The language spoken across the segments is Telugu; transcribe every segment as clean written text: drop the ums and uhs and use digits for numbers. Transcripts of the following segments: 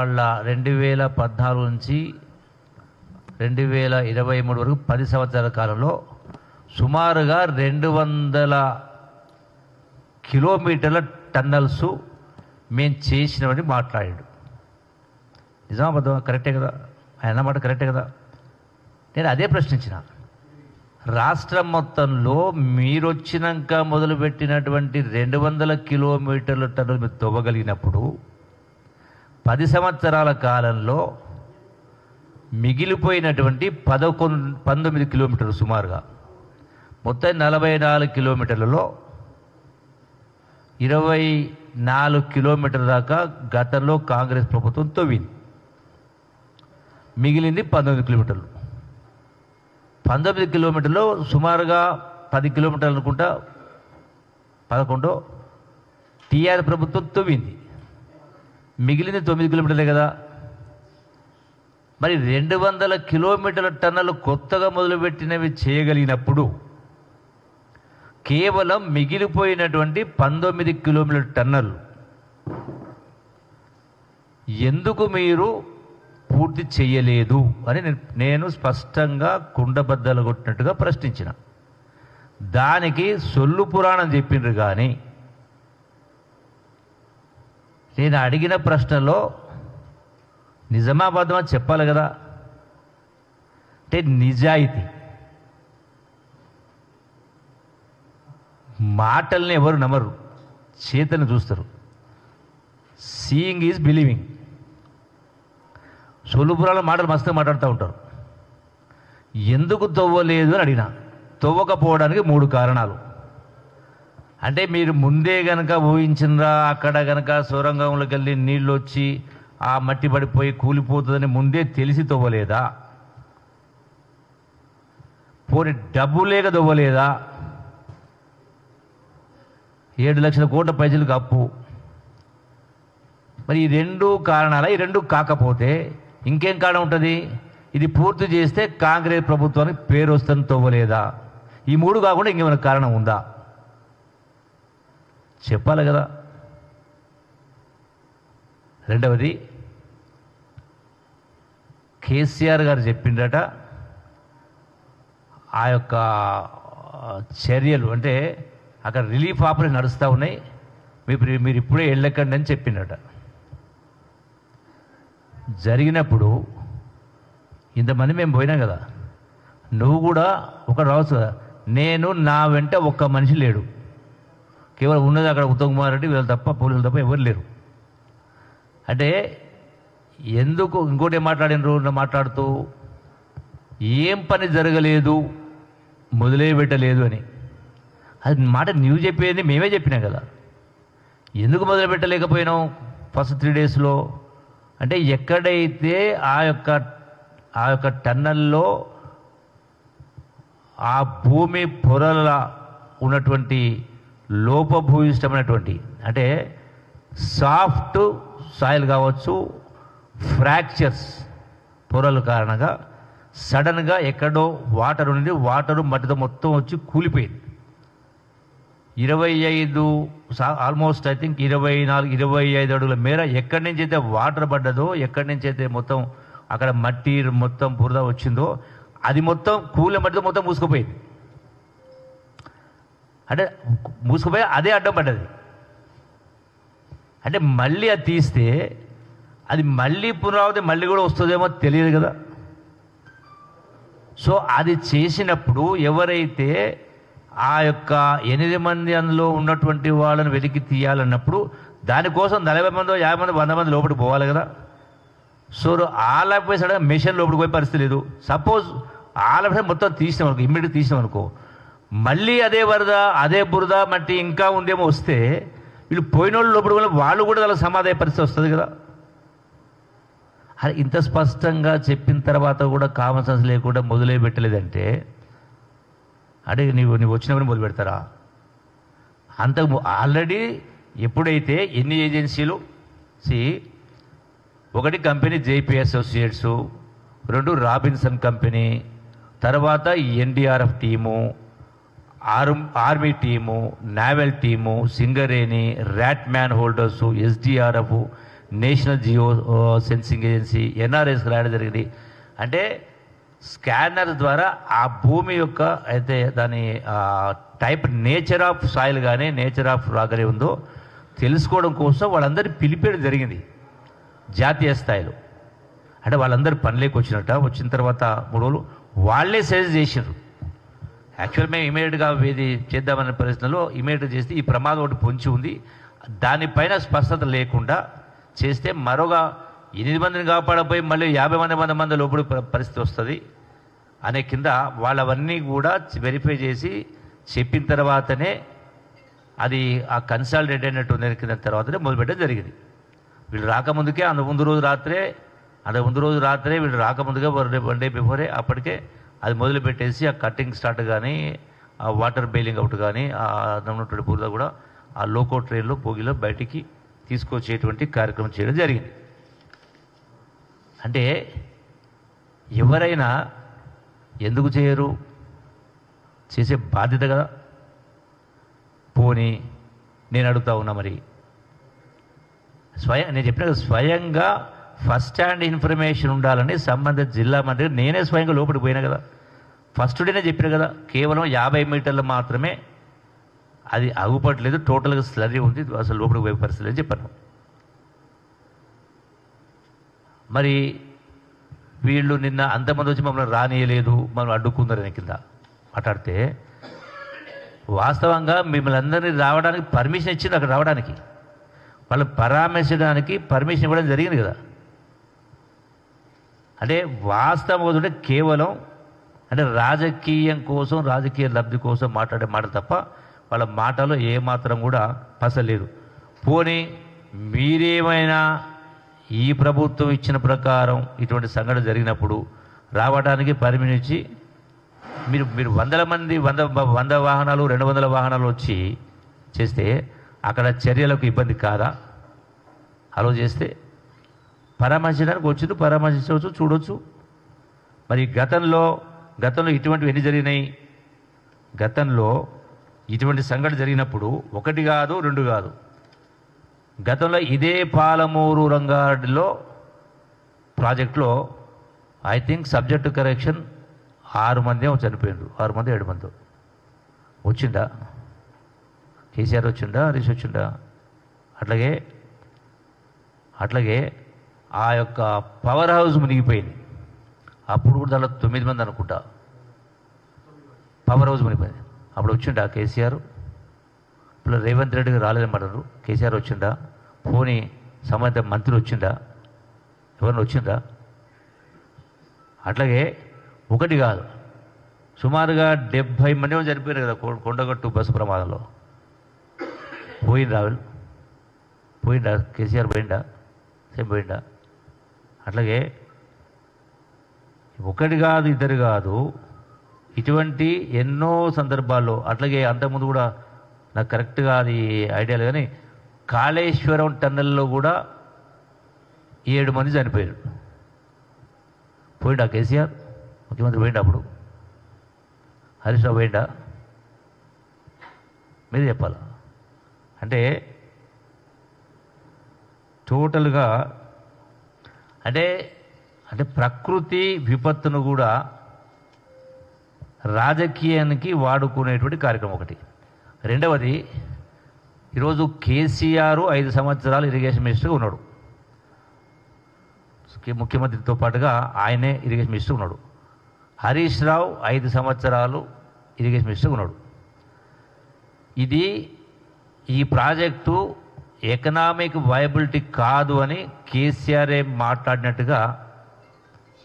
వాళ్ళ 2014 నుంచి 2023 వరకు 10 సంవత్సరాల కాలంలో సుమారుగా 200 కిలోమీటర్ల టన్నల్స్ మేము చేసినామని మాట్లాడాడు. నిజామాబాద్ కరెక్టే కదా, ఆయన అన్నమాట కరెక్టే కదా. నేను అదే ప్రశ్నించిన. రాష్ట్రం మొత్తంలో మీరు వచ్చినాక మొదలుపెట్టినటువంటి 200 కిలోమీటర్ల టన్నులు మీరు తవ్వగలిగినప్పుడు 10 సంవత్సరాల కాలంలో మిగిలిపోయినటువంటి 19 కిలోమీటర్లు సుమారుగా మొత్తం 44 కిలోమీటర్లలో 24 కిలోమీటర్ల దాకా గతంలో కాంగ్రెస్ ప్రభుత్వం తవ్వింది. మిగిలింది 19 కిలోమీటర్లు. 19 కిలోమీటర్లో సుమారుగా 10 కిలోమీటర్లు అనుకుంటా 11 టీఆర్ ప్రభుత్వం తవ్వింది. మిగిలింది 9 కిలోమీటర్లే కదా. మరి 200 కిలోమీటర్ల టన్నులు కొత్తగా మొదలుపెట్టినవి చేయగలిగినప్పుడు కేవలం మిగిలిపోయినటువంటి 19 కిలోమీటర్ల టన్నులు ఎందుకు మీరు పూర్తి చేయలేదు అని నేను స్పష్టంగా కుండబద్దలు కొట్టినట్టుగా ప్రశ్నించిన. దానికి సొల్లు పురాణం చెప్పిండ్రు. కానీ నేను అడిగిన ప్రశ్నలో నిజామాబాద్ అని చెప్పాలి కదా. అంటే నిజాయితీ, మాటల్ని ఎవరు నమ్మరు, చేతను చూస్తారు. Seeing is believing. సొల్లుపురాల మాటలు మస్తుగా మాట్లాడుతూ ఉంటారు. ఎందుకు తవ్వలేదు అని అడిగిన. తవ్వకపోవడానికి 3 కారణాలు. అంటే మీరు ముందే గనక ఊహించినరా, అక్కడ గనక సొరంగంలోకి వెళ్ళి నీళ్ళు వచ్చి ఆ మట్టి పడిపోయి కూలిపోతుందని ముందే తెలిసి తవ్వలేదా? పోనీ డబ్బు లేక తవ్వలేదా? 7 లక్షల కోట్ల పైసలకు అప్పు. మరి ఈ 2 కారణాల. ఈ 2 కాకపోతే ఇంకేం కారణం ఉంటుంది? ఇది పూర్తి చేస్తే కాంగ్రెస్ ప్రభుత్వానికి పేరు వస్తుంది తవ్వలేదా? ఈ 3 కాకుండా ఇంకేమైనా కారణం ఉందా? చెప్పాలి కదా. రెండవది, కేసీఆర్ గారు చెప్పిండట ఆ యొక్క చర్యలు అంటే అక్కడ రిలీఫ్ ఆపరేషన్ నడుస్తూ ఉన్నాయి, మీరు ఇప్పుడే వెళ్ళకండి అని చెప్పిండట. జరిగినప్పుడు ఇంతమంది మేము పోయినాం కదా, నువ్వు కూడా ఒక రావచ్చు కదా. నేను నా వెంట ఒక్క మనిషి లేడు, కేవలం ఉన్నది అక్కడ ఉత్తమ్ కుమార్ రెడ్డి వీళ్ళు తప్ప, పోలీసులు తప్ప ఎవరు లేరు. అంటే ఎందుకు ఇంకోటి ఏం మాట్లాడినరు? మాట్లాడుతూ ఏం పని జరగలేదు, మొదలే పెట్టలేదు అని. అది మాట నువ్వు చెప్పేది మేమే చెప్పినాం కదా. ఎందుకు మొదలు పెట్టలేకపోయినాం ఫస్ట్ 3 డేస్లో? అంటే ఎక్కడైతే ఆ యొక్క టన్నల్లో ఆ భూమి పొరల ఉన్నటువంటి లోపభూయిష్టమైనటువంటి అంటే సాఫ్ట్ సాయిల్ కావచ్చు, ఫ్రాక్చర్స్ పొరల కారణంగా సడన్గా ఎక్కడో వాటర్ ఉండి వాటరు మట్టితో మొత్తం వచ్చి కూలిపోయింది. 25 ఆల్మోస్ట్ ఐ థింక్ 24-25 అడుగుల మేర ఎక్కడి నుంచి అయితే వాటర్ పడ్డదో, ఎక్కడి నుంచి అయితే మొత్తం అక్కడ మట్టి మొత్తం బురద వచ్చిందో అది మొత్తం కూలిన మట్టితో మొత్తం మూసుకుపోయింది. అంటే మూసుకుపోయి అదే అడ్డం పడ్డది. అంటే మళ్ళీ అది తీస్తే అది మళ్ళీ పునరావృతం మళ్ళీ కూడా వస్తుందేమో తెలియదు కదా. సో అది చేసినప్పుడు ఎవరైతే ఆ యొక్క 8 మంది అందులో ఉన్నటువంటి వాళ్ళని వెలికి తీయాలన్నప్పుడు దానికోసం 40 మందో 50 మంది 100 మంది లోపలికి పోవాలి కదా. So all of sudden machine లోపలికి పోయే పరిస్థితి లేదు. సపోజ్ ఆల్ ఆఫ్ మొత్తం తీసినాం అనుకో, ఇమ్మీడియట్ తీసినాం అనుకో, మళ్ళీ అదే వరద అదే బురద మట్టి ఇంకా ఉందేమో వస్తే వీళ్ళు పోయిన వాళ్ళు లోపల వాళ్ళు కూడా వాళ్ళకి సమాధాన పరిస్థితి వస్తుంది కదా. అది ఇంత స్పష్టంగా చెప్పిన తర్వాత కూడా కామన్ సెన్స్ లేకుండా మొదలే పెట్టలేదంటే అంటే నీవు వచ్చినప్పుడు మొదలు పెడతారా? అంత ఆల్రెడీ ఎప్పుడైతే ఎన్ని ఏజెన్సీలు ఒకటి company JP associates, 2 Robinson company, తర్వాత NDRF team, army team, naval team, Singareni, rat man holders, SDRF, national geo sensing agency, ఎన్ఆర్ఎస్కి రాయడం జరిగింది. అంటే స్కానర్ ద్వారా ఆ భూమి యొక్క అయితే దాని టైప్ నేచర్ ఆఫ్ సాయిల్ కానీ నేచర్ ఆఫ్ రాక్ కానీ ఉందో తెలుసుకోవడం కోసం వాళ్ళందరినీ పిలిపేయడం జరిగింది జాతీయ స్థాయిలో. అంటే వాళ్ళందరూ పనిలోకి వచ్చిన తర్వాత 3 రోజులు వాళ్ళే సజెస్ట్ చేసారు. యాక్చువల్ మేము ఇమీడియట్గా ఇది చేద్దామనే పరిస్థితుల్లో ఇమీడియట్గా చేస్తే ఈ ప్రమాదం ఒకటి పొంచి ఉంది, దానిపైన స్పష్టత లేకుండా చేస్తే మరొక 8 మందిని కాపాడపోయి మళ్ళీ 50 మంది లోపలి పరిస్థితి వస్తుంది అనే కింద వాళ్ళవన్నీ కూడా వెరిఫై చేసి చెప్పిన తర్వాతనే అది ఆ కన్సల్టేట్ అయినట్టు కింద తర్వాతనే మొదలుపెట్టడం జరిగింది. వీళ్ళు రాకముందుకే ముందు రోజు రాత్రే వీళ్ళు రాకముందుగా 1 డే బిఫోరే అప్పటికే అది మొదలుపెట్టేసి ఆ కట్టింగ్ స్టార్ట్ కానీ ఆ వాటర్ బెయిలింగ్ అవుట్ కానీ ఆ ఉన్నటువంటి బురద కూడా ఆ లోకో ట్రైన్లో పోగిలో బయటికి తీసుకొచ్చేటువంటి కార్యక్రమం చేయడం జరిగింది. అంటే ఎవరైనా ఎందుకు చేయరు? చేసే బాధ్యత కదా. పోనీ నేను అడుగుతా ఉన్నా, మరి నేను చెప్పిన స్వయంగా ఫస్ట్ హ్యాండ్ ఇన్ఫర్మేషన్ ఉండాలని సంబంధిత జిల్లా మంత్రి నేనే స్వయంగా లోపలికి పోయినా కదా. ఫస్ట్ డేనే చెప్పిన కదా, కేవలం 50 మీటర్లు మాత్రమే అది అగుపట్లేదు, టోటల్గా స్లరీ ఉంది, అసలు లోపలికి పోయే పరిస్థితి అని చెప్పాను. మరి వీళ్ళు నిన్న అంతమంది వచ్చి మమ్మల్ని రానియలేదు, మమ్మల్ని అడ్డుకుందరని కింద మాట్లాడితే వాస్తవంగా మిమ్మల్ని అందరినీ రావడానికి పర్మిషన్ ఇచ్చింది. అక్కడ రావడానికి వాళ్ళు పరామర్శించడానికి పర్మిషన్ ఇవ్వడం జరిగింది కదా. అంటే వాస్తవం కేవలం అంటే రాజకీయం కోసం రాజకీయ లబ్ధి కోసం మాట్లాడే మాట తప్ప వాళ్ళ మాటలో ఏమాత్రం కూడా పసలేదు. పోనీ మీరేమైనా ఈ ప్రభుత్వం ఇచ్చిన ప్రకారం ఇటువంటి సంఘటన జరిగినప్పుడు రావడానికి పర్మిషన్ ఇచ్చి మీరు 100 మంది 100 వాహనాలు 200 వాహనాలు వచ్చి చేస్తే అక్కడ చర్యలకు ఇబ్బంది కాదా? అలో చేస్తే పరామర్శించడానికి వచ్చింది, పరామర్శించవచ్చు, చూడవచ్చు. మరి గతంలో ఇటువంటివి ఎన్ని జరిగినాయి? గతంలో ఇటువంటి సంఘటన జరిగినప్పుడు 1 కాదు 2 కాదు. గతంలో ఇదే పాలమూరు రంగారెడ్డిలో ప్రాజెక్టులో ఐ థింక్ సబ్జెక్టు కరెక్షన్ 6 మంది చనిపోయిండ్రు, 6 మంది 7 మంది. వచ్చిందా? కేసీఆర్ వచ్చిండా? హరీష్ వచ్చిండా? అట్లాగే ఆ యొక్క పవర్ హౌస్ మునిగిపోయింది. అప్పుడు కూడా దాంట్లో 9 మంది అనుకుంటా పవర్ హౌస్ మునిగిపోయింది. అప్పుడు వచ్చిండా కేసీఆర్? ఇప్పుడు రేవంత్ రెడ్డికి రాలేదన్నారు. కేసీఆర్ వచ్చిండా? పోనీ సంబంధిత మంత్రి వచ్చిండా? ఎవరిని వచ్చిందా? అట్లాగే 1 కాదు, సుమారుగా 70 మంది చనిపోయారు కదా కొండగట్టు బస్సు ప్రమాదంలో. పోయిందా కేసీఆర్? పోయిందా? అట్లాగే 1 కాదు 2 కాదు, ఇటువంటి ఎన్నో సందర్భాల్లో. అట్లాగే అంతకుముందు కూడా నాకు కరెక్ట్గా అది ఐడియాలు, కానీ కాళేశ్వరం టన్నెల్లో కూడా 7 మంది చనిపోయారు. పోయిండా కేసీఆర్? ముఖ్యమంత్రి పోయిండా? అప్పుడు హరీష్ రావు పోయిండా? మీరు చెప్పాలా? అంటే టోటల్గా అంటే ప్రకృతి విపత్తును కూడా రాజకీయానికి వాడుకునేటువంటి కార్యక్రమం ఒకటి. రెండవది, ఈరోజు కేసీఆర్ 5 సంవత్సరాలు ఇరిగేషన్ మినిస్టర్గా ఉన్నాడు. ముఖ్యమంత్రితో పాటుగా ఆయనే ఇరిగేషన్ మినిస్టర్ ఉన్నాడు. హరీష్ రావు 5 సంవత్సరాలు ఇరిగేషన్ మినిస్టర్ ఉన్నాడు. ఈ ప్రాజెక్టు ఎకనామిక్ వయబిలిటీ కాదు అని కేసీఆర్ మాట్లాడినట్టుగా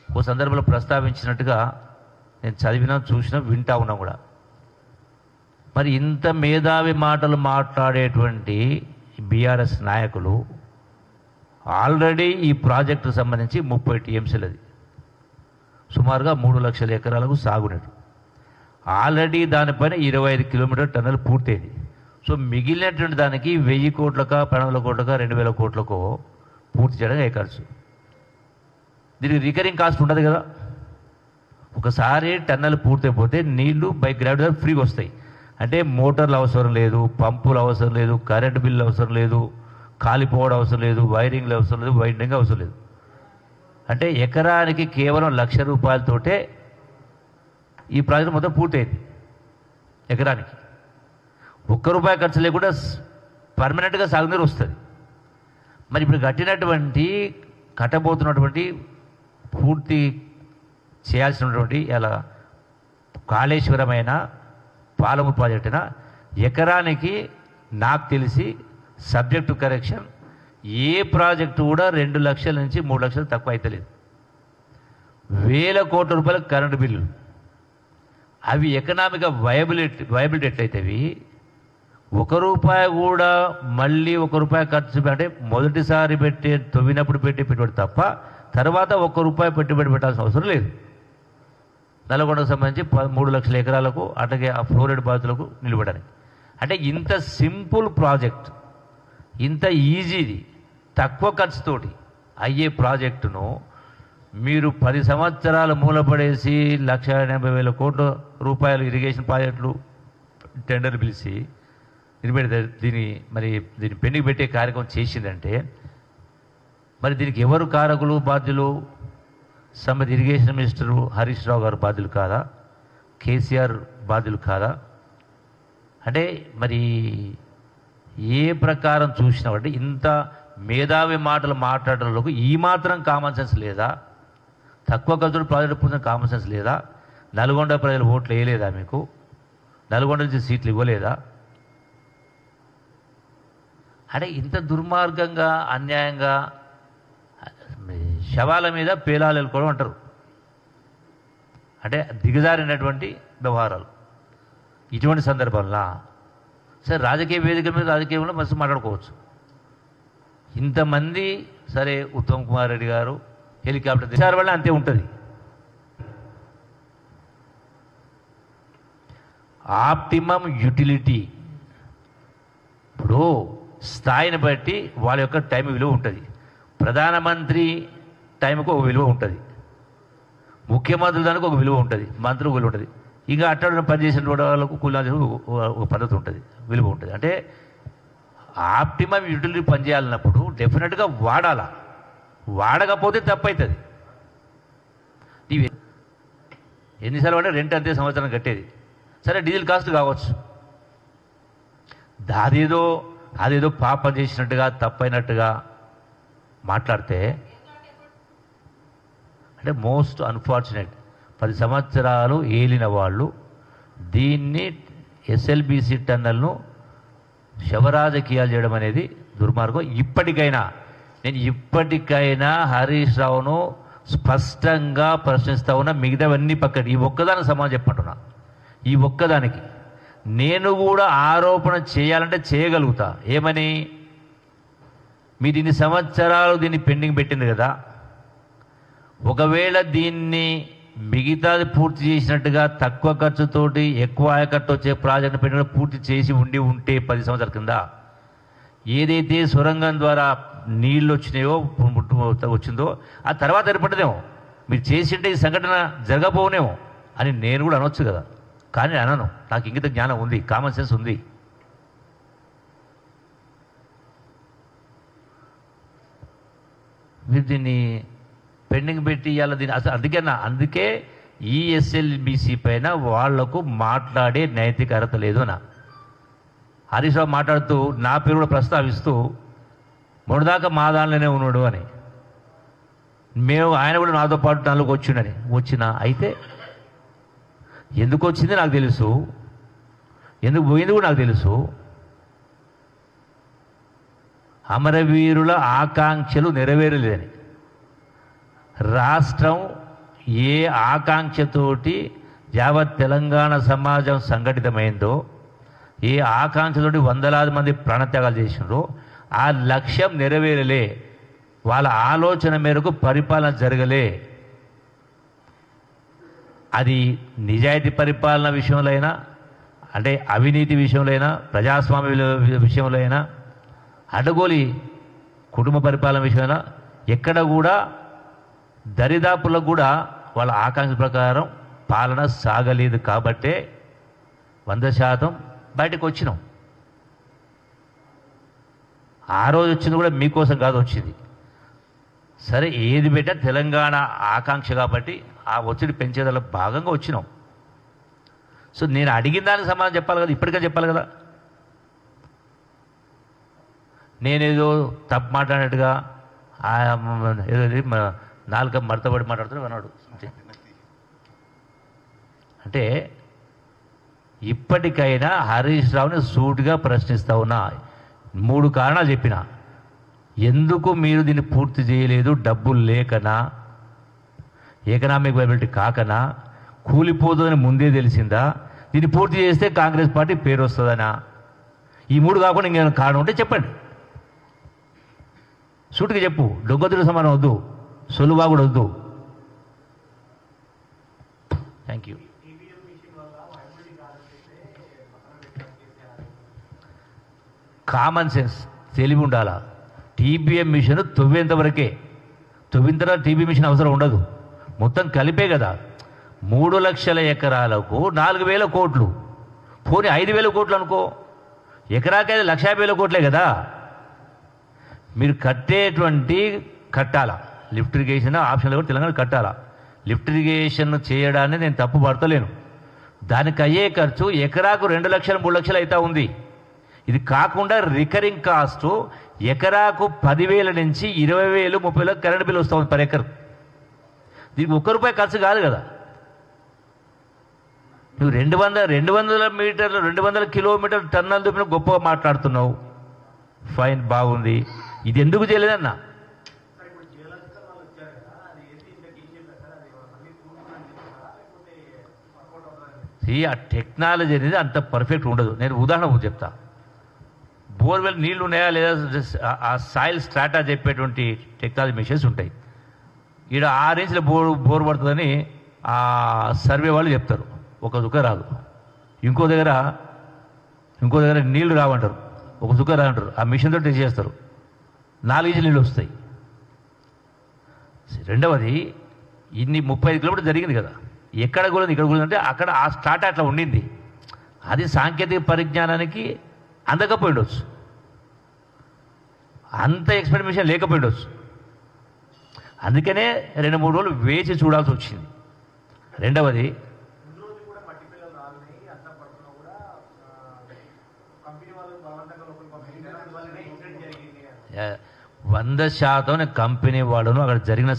ఓ సందర్భంలో ప్రస్తావించినట్టుగా నేను చదివినా, చూసినా, వింటా ఉన్నా కూడా. మరి ఇంత మేధావి మాటలు మాట్లాడేటువంటి బీఆర్ఎస్ నాయకులు ఆల్రెడీ ఈ ప్రాజెక్టుకు సంబంధించి 30 టీఎంసీలు, అది సుమారుగా 3 లక్షల ఎకరాలకు సాగునీరు. ఆల్రెడీ దానిపైన 25 కిలోమీటర్ టన్నెల్ పూర్తయింది. సో మిగిలినటువంటి దానికి 1000 కోట్లకా 12 కోట్లకా 2000 కోట్లకో పూర్తి చేయడం ఖర్చు. దీనికి రికరింగ్ కాస్ట్ ఉండదు కదా. ఒకసారి టన్నెల్ పూర్తయిపోతే నీళ్లు బై గ్రావిటీ ఫ్రీగా వస్తాయి. అంటే మోటార్లు అవసరం లేదు, పంపులు అవసరం లేదు, కరెంటు బిల్లు అవసరం లేదు, కాలిపోవడం అవసరం లేదు, వైరింగ్లు అవసరం లేదు, వైండింగ్ అవసరం లేదు. అంటే ఎకరానికి కేవలం 1,00,000 రూపాయలతోటే ఈ ప్రాజెక్ట్ మొత్తం పూర్తయింది. ఎకరానికి ₹1 ఖర్చు లేకుండా పర్మనెంట్గా సాగునీరు వస్తుంది. మరి ఇప్పుడు కట్టబోతున్నటువంటి పూర్తి చేయాల్సినటువంటి ఇలా కాళేశ్వరమైన పాలమూరు ప్రాజెక్ట్ అయినా ఎకరానికి నాకు తెలిసి సబ్జెక్టు కరెక్షన్ ఏ ప్రాజెక్టు కూడా 2 లక్షల నుంచి 3 లక్షలు తక్కువ అవుతలేదు. వేల కోట్ల రూపాయల కరెంటు బిల్లులు అవి ఎకనామిక్గా వైబిలిటీ ఎట్లయితేవి ₹1 కూడా మళ్ళీ ₹1 ఖర్చు అంటే మొదటిసారి తవ్వినప్పుడు పెట్టే పెట్టుబడి తప్ప తర్వాత ₹1 పెట్టుబడి పెట్టాల్సిన అవసరం లేదు. నల్గొండకు సంబంధించి 3 లక్షల ఎకరాలకు అట్లాగే ఆ ఫ్లోరైడ్ బాధితులకు నిలబడడానికి. అంటే ఇంత సింపుల్ ప్రాజెక్ట్, ఇంత ఈజీది, తక్కువ ఖర్చుతోటి అయ్యే ప్రాజెక్టును మీరు 10 సంవత్సరాలు మూలపడేసి 1,80,000 కోట్ల రూపాయలు ఇరిగేషన్ ప్రాజెక్టులు టెండర్ పిలిచి దీన్ని పెండింగ్ పెట్టే కార్యక్రమం చేసిందంటే మరి దీనికి ఎవరు కారకులు, బాధ్యులు? సంబంధిత ఇరిగేషన్ మినిస్టరు హరీష్ రావు గారు బాధ్యులు కాదా? కేసీఆర్ బాధ్యులు కాదా? అంటే మరి ఏ ప్రకారం చూసినా అంటే ఇంత మేధావి మాటలు మాట్లాడడంలోకి ఈ మాత్రం కామన్ సెన్స్ లేదా? తక్కువ ఖర్చులు ప్రాజెక్టు పూర్తి కామన్ సెన్స్ లేదా? నల్గొండ ప్రజలు ఓట్లు వేయలేదా మీకు? నల్గొండ నుంచి సీట్లు ఇవ్వలేదా? అంటే ఇంత దుర్మార్గంగా, అన్యాయంగా శవాల మీద పేలాలు వెళ్ళుకోవడం అంటారు. అంటే దిగజారినటువంటి వ్యవహారాలు. ఇటువంటి సందర్భంలో సరే రాజకీయ వేదిక మీద రాజకీయంలో మస్తు మాట్లాడుకోవచ్చు. ఇంతమంది సరే ఉత్తమ్ కుమార్ రెడ్డి గారు హెలికాప్టర్ దిశారు వల్ల అంతే ఉంటుంది. ఆప్టిమం యూటిలిటీ ఇప్పుడు స్థాయిని బట్టి వాళ్ళ యొక్క టైం విలువ ఉంటుంది. ప్రధానమంత్రి టైంకు ఒక విలువ ఉంటుంది, ముఖ్యమంత్రుల దానికి ఒక విలువ ఉంటుంది, మంత్రులకు విలువ ఉంటుంది, ఇంకా అట్లా పనిచేసిన వాళ్ళకు కూలి ఒక పద్ధతి ఉంటుంది, విలువ ఉంటుంది. అంటే ఆప్టిమం యూటిలిటీ పనిచేయాలన్నప్పుడు డెఫినెట్గా వాడాలా, వాడకపోతే తప్పవుతుంది. ఇవి ఎన్నిసార్లు వాడే రెంట్ అంతే సంవత్సరం కట్టేది. సరే డీజిల్ కాస్ట్ కావచ్చు, అదేదో పాపం చేసినట్టుగా తప్పైనట్టుగా మాట్లాడితే అంటే మోస్ట్ అన్ఫార్చునేట్. 10 సంవత్సరాలు ఏలిన వాళ్ళు దీన్ని ఎస్ఎల్బిసి టన్నల్ను శవరాజకీయాలు చేయడం అనేది దుర్మార్గం. ఇప్పటికైనా హరీష్ రావును స్పష్టంగా ప్రశ్నిస్తా ఉన్నా. మిగతావన్నీ పక్కన ఈ ఒక్కదానికి సమాధానం చెప్పంటున్నా. ఈ ఒక్కదానికి నేను కూడా ఆరోపణ చేయాలంటే చేయగలుగుతా. ఏమని? మీరు ఇన్ని సంవత్సరాలు దీన్ని పెండింగ్ పెట్టింది కదా, ఒకవేళ దీన్ని మిగతాది పూర్తి చేసినట్టుగా తక్కువ ఖర్చుతోటి ఎక్కువ ఆయకట్టు వచ్చే ప్రాజెక్టు పెట్టిన పూర్తి చేసి ఉంటే 10 సంవత్సరాల కింద ఏదైతే సొరంగం ద్వారా నీళ్ళు వచ్చిందో ఆ తర్వాత ఏర్పడ్డదేమో. మీరు చేసింటే ఈ సంఘటన జరగబోనేమో అని నేను కూడా అనొచ్చు కదా. కానీ అనను. నాకు ఇంగిత జ్ఞానం ఉంది, కామన్ సెన్స్ ఉంది. మీరు దీన్ని పెండింగ్ పెట్టి ఇవాళ దీన్ని అసలు అందుకే ఈ ఎస్ఎల్బిసి పైన వాళ్లకు మాట్లాడే నైతిక అర్హత లేదు అన్న. హరీష్ రావు మాట్లాడుతూ నా పేరు కూడా ప్రస్తావిస్తూ మొన్నదాకా మా దానిలోనే ఉన్నాడు అని, ఆయన కూడా నాతో పాటు దానిలోకి వచ్చిన అయితే ఎందుకు వచ్చింది నాకు తెలుసు, ఎందుకు పోయింది కూడా నాకు తెలుసు. అమరవీరుల ఆకాంక్షలు నెరవేరలేదని, రాష్ట్రం ఏ ఆకాంక్షతోటి యావత్ తెలంగాణ సమాజం సంఘటితమైందో, ఏ ఆకాంక్షతోటి వందలాది మంది ప్రాణత్యాగాలు చేసినారో ఆ లక్ష్యం నెరవేరలే. వాళ్ళ ఆలోచన మేరకు పరిపాలన జరగలే. అది నిజాయితీ పరిపాలన విషయంలో అయినా, అంటే అవినీతి విషయంలో అయినా, ప్రజాస్వామ్య విషయంలో అయినా, అడ్డగోలి కుటుంబ పరిపాలన విషయమైనా ఎక్కడ కూడా దరిదాపులకు కూడా వాళ్ళ ఆకాంక్ష ప్రకారం పాలన సాగలేదు. కాబట్టే 100% బయటకు వచ్చినాం. ఆ రోజు వచ్చింది కూడా మీకోసం కాదు వచ్చింది. సరే ఏది పెట్టా తెలంగాణ ఆకాంక్ష కాబట్టి ఆ ఒత్తిడి పెంచేదాలో భాగంగా వచ్చినాం. సో నేను అడిగిన దానికి సమాధానం చెప్పాలి కదా, ఇప్పటికే చెప్పాలి కదా. నేనేదో తప్పు మాట్లాడినట్టుగా ఏదో నాలుక మడతపడి మాట్లాడుతున్నా అన్నాడు అంతే. అంటే ఇప్పటికైనా హరీష్ రావుని సూటిగా ప్రశ్నిస్తా ఉన్నా. 3 కారణాలు చెప్పిన. ఎందుకు మీరు దీన్ని పూర్తి చేయలేదు? డబ్బులు లేకనా, ఎకనామిక్ వైబిలిటీ కాకనా, కూలిపోతుందని ముందే తెలిసిందా, దీన్ని పూర్తి చేస్తే కాంగ్రెస్ పార్టీ పేరు వస్తుందనా? ఈ 3 కాకుండా ఇంకేమైనా కారణం ఉంటే చెప్పండి, సూటిగా చెప్పు. దొంగతుడు సమానం వద్దు, సొలువా కూడా వద్దు. Thank you. కామన్ సెన్స్, తెలివి ఉండాలా. టీబీఎం మిషన్ తవ్వేంత వరకే, తవ్విన తర్వాత టీబీ మిషన్ అవసరం ఉండదు. మొత్తం కలిపే కదా. 3 లక్షల ఎకరాలకు 4,000 కోట్లు, పోనీ 5,000 కోట్లు అనుకో, ఎకరాకైతే 1,50,000 కోట్లే కదా. మీరు కట్టాలా. లిఫ్ట్ ఇరిగేషన్ ఆప్షన్లు కూడా తెలంగాణ కట్టాలా. లిఫ్ట్ ఇరిగేషన్ చేయడాన్ని నేను తప్పు పడతలేను. దానికి అయ్యే ఖర్చు ఎకరాకు 2 లక్షలు 3 లక్షలు అవుతా ఉంది. ఇది కాకుండా రికరింగ్ కాస్ట్ ఎకరాకు 10,000 నుంచి 20,000 30,000 కరెంట్ బిల్ వస్తుంది పర్ ఎకర్. దీనికి ₹1 ఖర్చు కాదు కదా. నువ్వు 200 మీటర్లు 200 కిలోమీటర్లు టన్నులు చూపిన గొప్పగా మాట్లాడుతున్నావు. ఫైన్, బాగుంది. ఇది ఎందుకు చేయలేదన్నా? ఆ టెక్నాలజీ అనేది అంత పర్ఫెక్ట్ ఉండదు. నేను ఉదాహరణ చెప్తా. బోర్వెల్ నీళ్లు ఉన్నాయా లేదా, ఆ సాయిల్ స్ట్రాటా చెప్పేటువంటి టెక్నాలజీ మెషిన్స్ ఉంటాయి. ఈడ 6 ఇంచుల బోర్ పడుతుందని ఆ సర్వే వాళ్ళు చెప్తారు. ఒక చుక్క రాదు. ఇంకో దగ్గర నీళ్లు రావంటారు, ఒక చుక్క రావంటారు. ఆ మిషన్ తోటి చేస్తారు, 4 ఇంచుల నీళ్ళు వస్తాయి. రెండవది, ఇన్ని 35 కిలోమీటర్లు జరిగింది కదా. ఎక్కడ కూడా ఇక్కడ కూడా అంటే అక్కడ ఆ స్టార్ట్ అట్లా ఉండింది. అది సాంకేతిక పరిజ్ఞానానికి అందకపోయిండొచ్చు, అంత ఎక్స్పెరిమెంటేషన్ లేకపోయిండొచ్చు. అందుకనే 2-3 రోజులు వేచి చూడాల్సి వచ్చింది. రెండవది, 100% నేను కంపెనీ వాళ్ళను అక్కడ జరిగిన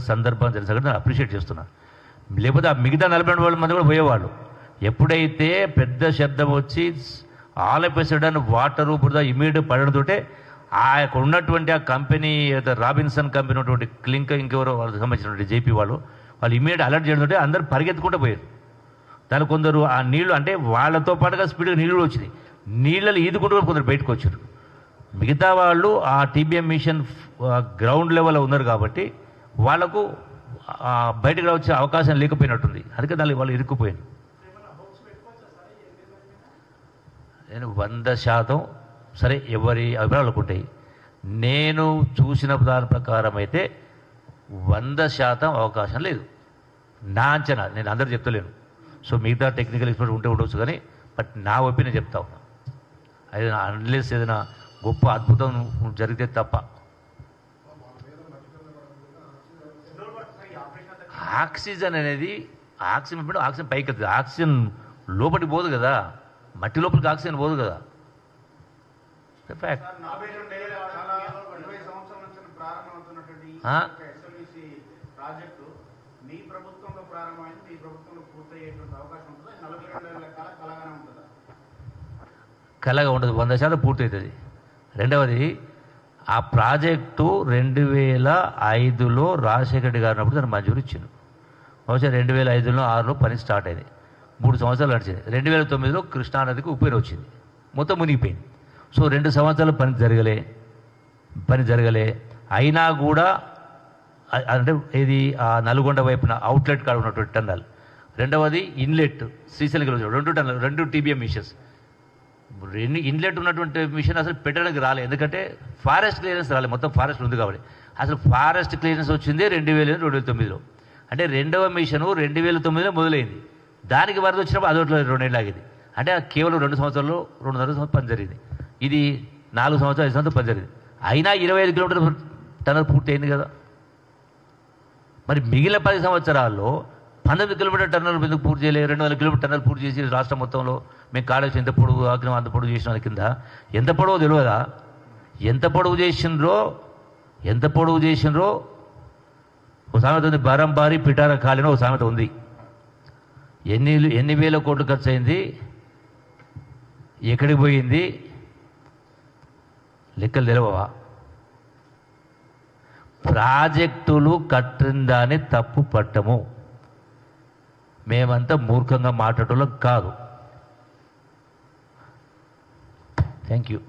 సందర్భం జరిగిన సంఘటన అప్రిషియేట్ చేస్తున్నాను. లేకపోతే ఆ మిగతా 42 మంది కూడా పోయేవాళ్ళు. ఎప్పుడైతే పెద్ద శబ్దం వచ్చి ఆలపెసడని వాటరు బురద ఇమీడియట్ పడడంతో ఆ ఉన్నటువంటి ఆ కంపెనీ రాబిన్సన్ కంపెనీ ఉన్నటువంటి క్లింక్ ఇంకెవరో వాళ్ళకి సంబంధించినటువంటి జేపీ వాళ్ళు ఇమీడియట్ అలర్ట్ చేయడంతో అందరూ పరిగెత్తుకుంటూ పోయారు. దాని కొందరు ఆ నీళ్లు అంటే వాళ్ళతో పాటుగా స్పీడ్గా నీళ్ళు వచ్చినాయి. నీళ్ళలో ఈదుకుంటూ కొందరు బయటకు వచ్చారు. మిగతా వాళ్ళు ఆ టీబీఎం మిషన్ గ్రౌండ్ లెవెల్లో ఉన్నారు కాబట్టి వాళ్లకు బయటకు వచ్చే అవకాశం లేకపోయినట్టుంది. అందుకే దానికి వాళ్ళు ఇరుక్కుపోయారు. నేను 100% సరే, ఎవరి అభిప్రాయాలు ఉంటాయి. నేను చూసిన దాని ప్రకారం అయితే 100% అవకాశం లేదు నా అంచనా. నేను అందరూ చెప్తలేను. సో మిగతా టెక్నికల్ ఎక్స్పర్ట్ ఉంటే ఉండవచ్చు, కానీ బట్ నా ఒపీనియన్ చెప్తా ఉన్నా. అది అన్లెస్ ఏదైనా గొప్ప అద్భుతం జరిగితే తప్ప. ఆక్సిజన్ అనేది ఆక్సిజన్ పైకి వెళ్తుంది. ఆక్సిజన్ లోపలికి పోదు కదా, మట్టి లోపలికి ఆక్సిజన్ పోదు కదా. ఫ్యాక్ట్. కలగా ఉండదు, 100% పూర్తవుతుంది. రెండవది, ఆ ప్రాజెక్టు 2005లో రాజశేఖర రెడ్డి గారు ఉన్నప్పుడు దాన్ని మంజూరు ఇచ్చింది. బహుశా 2005లో 2006లో పని స్టార్ట్ అయింది. 3 సంవత్సరాలు నడిచింది. 2009లో కృష్ణానదికి ఉప్పేరు వచ్చింది, మొత్తం మునిగిపోయింది. సో 2 సంవత్సరాలు పని జరగలే. అయినా కూడా అంటే ఇది ఆ నల్గొండ వైపున అవుట్లెట్ కాడ ఉన్నటువంటి టన్నల్. రెండవది inlet Srisailam 2 tunnel, 2 TBM machines. Inlet ఉన్నటువంటి మిషన్ అసలు పెట్టడానికి రాలేదు, ఎందుకంటే ఫారెస్ట్ క్లియరెన్స్ రాలేదు. మొత్తం ఫారెస్ట్ ఉంది కాబట్టి. అసలు ఫారెస్ట్ క్లియరెన్స్ వచ్చింది 2009లో. అంటే రెండవ మిషను 2009లో మొదలైంది. దానికి వరద వచ్చినప్పుడు అదొకటి 2 ఏళ్ళు ఆగింది. అంటే కేవలం 2 సంవత్సరాల్లో 2.5 సంవత్సరాలు పని జరిగింది. ఇది 4 సంవత్సరాలు 5 సంవత్సరాలు పని జరిగింది. అయినా 25 కిలోమీటర్ల టన్నల్ పూర్తి అయింది కదా. మరి మిగిలిన 10 సంవత్సరాల్లో 19 కిలోమీటర్ టన్నల్ ఎందుకు పూర్తి చేయలేదు? 200 కిలోమీటర్ టన్నల్ పూర్తి చేసి రాష్ట్రం మొత్తంలో మేము కాలేజ్ ఎంత పొడవు ఆగ్రహం అంత పొడవు చేసిన కింద ఎంత పొడవు తెలియదా? ఎంత పొడవు చేసినరో ఒక సామెత ఉంది, బారం బారి పిటార కాలిన ఒక సామెత ఉంది. ఎన్ని వేల కోట్లు ఖర్చు అయింది, ఎక్కడికి పోయింది, లెక్కలు తెలవవా? ప్రాజెక్టులు కట్టిందాన్ని తప్పు పట్టము. మేమంతా మూర్ఖంగా మాట్లాడటం కాదు. Thank you.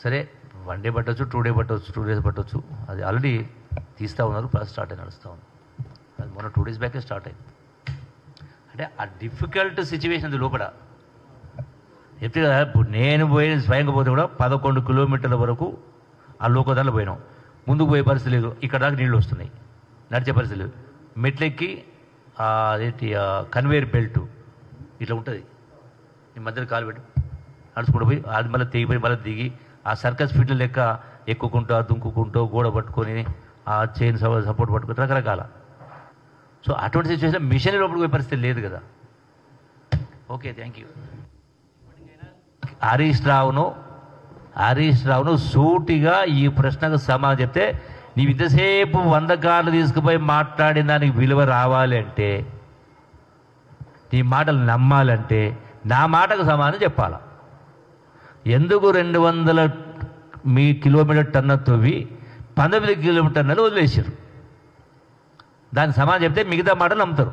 సరే, 1 డే పట్టవచ్చు, 2 డే పట్టవచ్చు, 2 డేస్ పట్టవచ్చు. అది ఆల్రెడీ తీస్తూ ఉన్నారు, ప్రాసెస్ స్టార్ట్ అయి నడుస్తూ ఉంది. అది మొన్న 2 డేస్ బ్యాకే స్టార్ట్ అయింది. అంటే ఆ డిఫికల్ట్ సిచ్యువేషన్ లోపల చెప్తే కదా. ఇప్పుడు నేను పోయిన స్వయంగా పోతే కూడా 11 కిలోమీటర్ల వరకు ఆ లోకదారిలో పోయినాం. ముందుకు పోయే పరిస్థితి లేదు, ఇక్కడ దాకా నీళ్ళు వస్తున్నాయి, నడిచే పరిస్థితి లేదు. మెట్లెక్కి అదేంటి కన్వేయర్ బెల్ట్ ఇట్లా ఉంటుంది, ఈ మధ్యలో కాలు పెట్టి నడుచుకుంటూ పోయి అది మళ్ళీ తెగిపోయి మళ్ళీ దిగి ఆ సర్కస్ ఫీట్ల లెక్క ఎక్కుకుంటూ దుంకుకుంటూ గోడ పట్టుకొని ఆ చైన్ సపోర్ట్ పట్టుకుని రకరకాల. సో అటువంటి సిచ్యువేషన్ మిషన్ లోపలికి పోయే పరిస్థితి లేదు కదా. Okay, thank you. హరీష్ రావును సూటిగా ఈ ప్రశ్నకు సమాధానం చెప్తే, నీవు ఇంతసేపు 100 కార్లు తీసుకుపోయి మాట్లాడిన దానికి విలువ రావాలి అంటే, నీ మాటలు నమ్మాలంటే నా మాటకు సమాధానం చెప్పాలా. ఎందుకు 200 కిలోమీటర్ టన్నర్ తవ్వి 19 కిలోమీటర్ టన్నర్ వదిలేసారు? దానికి సమాధానం చెప్తే మిగతా మాటలు నమ్ముతారు.